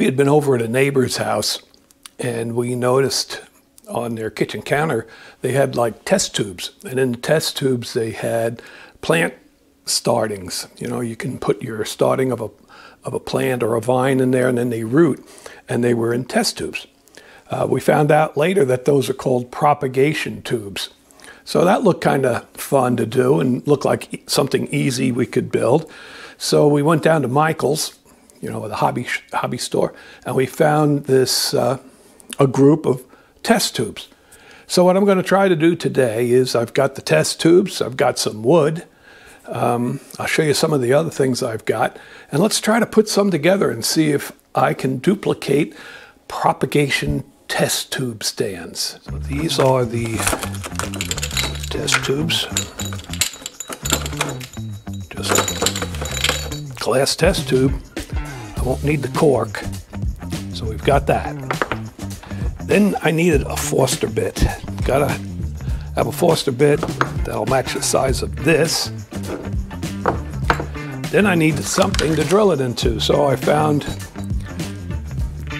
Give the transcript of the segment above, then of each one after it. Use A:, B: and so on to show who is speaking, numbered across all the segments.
A: We had been over at a neighbor's house and we noticed on their kitchen counter they had like test tubes, and in the test tubes they had plant startings. You know, you can put your starting of a plant or a vine in there and then they root, and they were in test tubes. We found out later that those are called propagation tubes. So that looked kind of fun to do and looked like something easy we could build. So we went down to Michael's, you know, the hobby store, and we found this a group of test tubes. So what I'm going to try to do today is I've got the test tubes, I've got some wood, I'll show you some of the other things I've got, and let's try to put some together and see if I can duplicate propagation test tube stands. So these are the test tubes, just glass test tube. I won't need the cork, so we've got that. Then I needed a Forster bit. Gotta have a Forster bit that'll match the size of this. Then I needed something to drill it into, so I found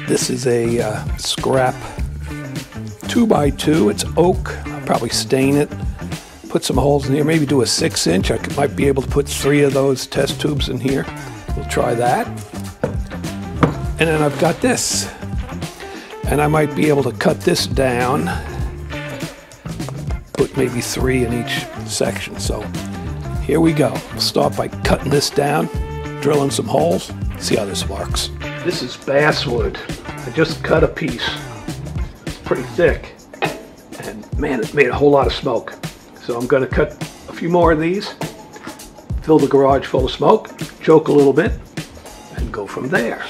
A: this is a scrap 2x2. It's oak. I'll probably stain it, put some holes in here, maybe do a 6-inch. I might be able to put 3 of those test tubes in here. We'll try that. And then I've got this. And I might be able to cut this down, put maybe 3 in each section. So here we go. We'll start by cutting this down, drilling some holes, see how this works. This is basswood. I just cut a piece. It's pretty thick. And man, it made a whole lot of smoke. So I'm going to cut a few more of these, fill the garage full of smoke, choke a little bit, and go from there.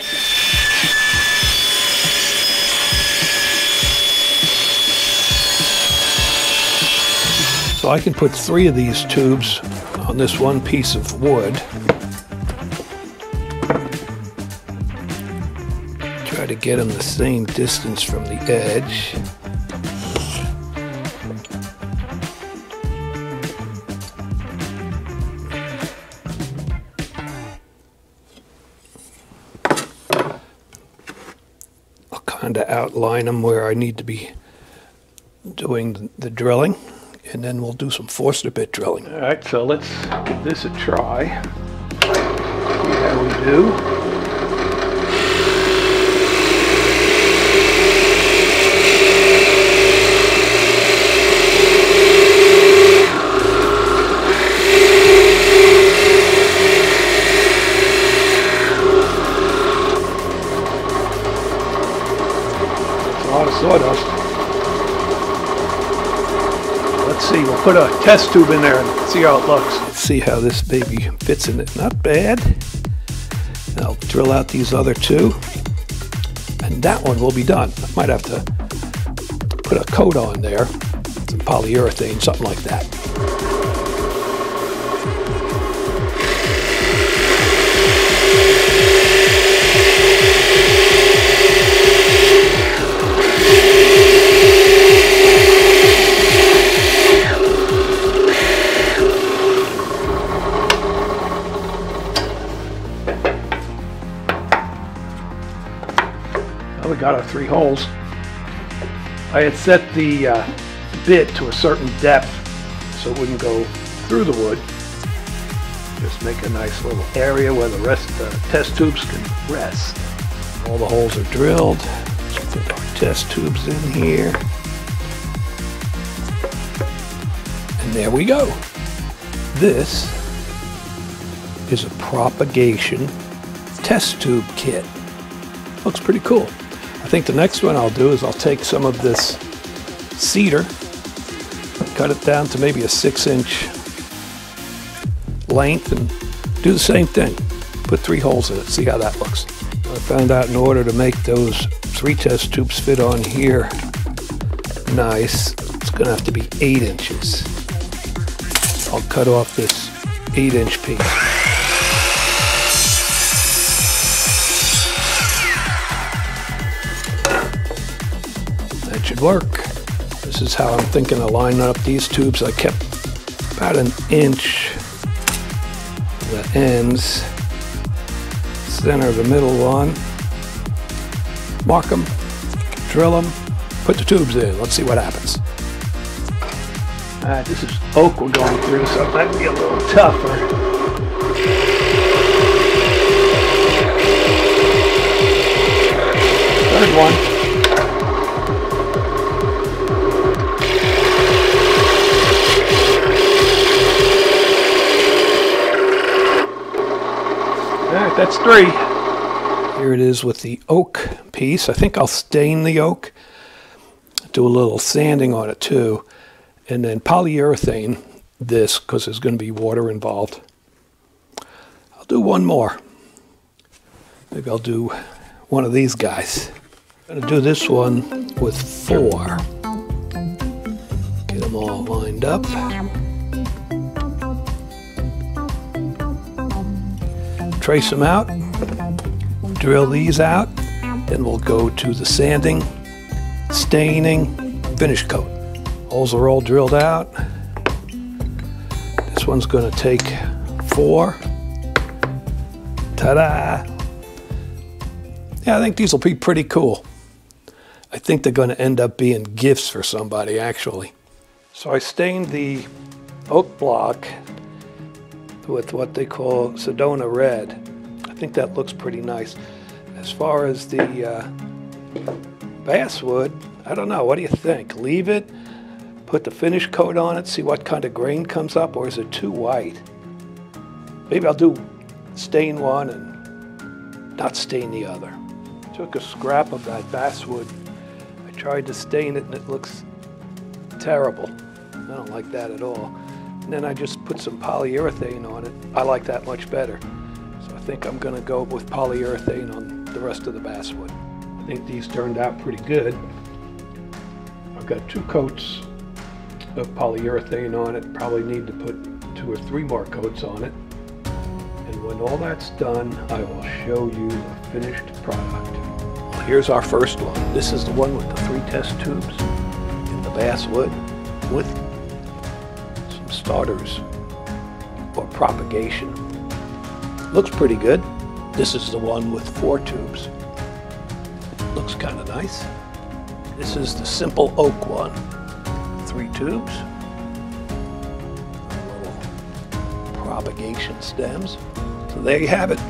A: So I can put 3 of these tubes on this one piece of wood. Try to get them the same distance from the edge. I'll kind of outline them where I need to be doing the drilling. And then we'll do some Forster bit drilling. All right, so let's give this a try. See how we do. That's a lot of sawdust. Let's see, we'll put a test tube in there and see how it looks. Let's see how this baby fits in it. Not bad. I'll drill out these other 2. And that one will be done. I might have to put a coat on there, some polyurethane, something like that. We got our 3 holes. I had set the bit to a certain depth so it wouldn't go through the wood. Just make a nice little area where the rest of the test tubes can rest. All the holes are drilled. Let's put our test tubes in here. And there we go. This is a propagation test tube kit. Looks pretty cool. I think the next one I'll do is I'll take some of this cedar, cut it down to maybe a 6-inch length, and do the same thing. Put 3 holes in it, see how that looks. I found out in order to make those 3 test tubes fit on here nice, it's going to have to be 8 inches. I'll cut off this 8-inch piece. That should work. This is how I'm thinking of lining up these tubes. I kept about 1 inch the ends, center of the middle one, mark them, drill them, put the tubes in. Let's see what happens. This is oak we're going through, so it might be a little tougher. Third one. All right, that's 3. Here it is with the oak piece. I think I'll stain the oak, do a little sanding on it too, and then polyurethane this because there's going to be water involved. I'll do one more. Maybe I'll do one of these guys. I'm going to do this one with 4. Get them all lined up. Trace them out. Drill these out. Then we'll go to the sanding, staining, finish coat. Holes are all drilled out. This one's going to take 4. Ta-da! Yeah, I think these will be pretty cool. I think they're going to end up being gifts for somebody, actually. So I stained the oak block with what they call Sedona red. I think that looks pretty nice. As far as the basswood, I don't know. What do you think? Leave it, put the finish coat on it, see what kind of grain comes up, or is it too white? Maybe I'll do stain one and not stain the other. Took a scrap of that basswood. I tried to stain it and it looks terrible. I don't like that at all. And then I just put some polyurethane on it. I like that much better. So I think I'm going to go with polyurethane on the rest of the basswood. I think these turned out pretty good. I've got 2 coats of polyurethane on it. Probably need to put 2 or 3 more coats on it. And when all that's done, I will show you the finished product. Well, here's our first one. This is the one with the 3 test tubes in the basswood with some starters or propagation. Looks pretty good. This is the one with 4 tubes. Looks kind of nice. This is the simple oak one. 3 tubes. Little propagation stems. So there you have it.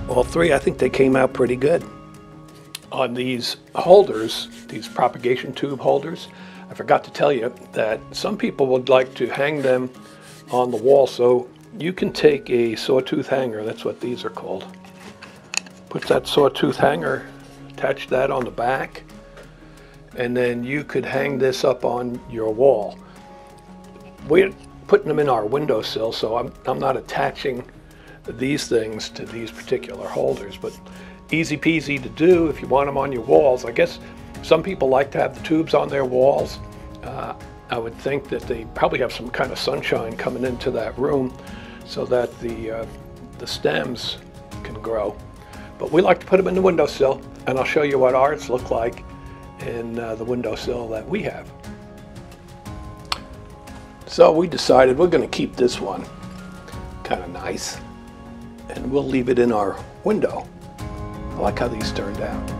A: All 3, I think they came out pretty good. On these holders, these propagation tube holders, I forgot to tell you that some people would like to hang them on the wall. So you can take a sawtooth hanger, that's what these are called. Put that sawtooth hanger, attach that on the back, and then you could hang this up on your wall. We're putting them in our windowsill, so I'm not attaching these things to these particular holders, but easy peasy to do if you want them on your walls. I guess some people like to have the tubes on their walls. I would think that they probably have some kind of sunshine coming into that room so that the stems can grow. But we like to put them in the windowsill, and I'll show you what ours look like in the windowsill that we have. So we decided we're going to keep this one kind of nice, and we'll leave it in our window. I like how these turned out.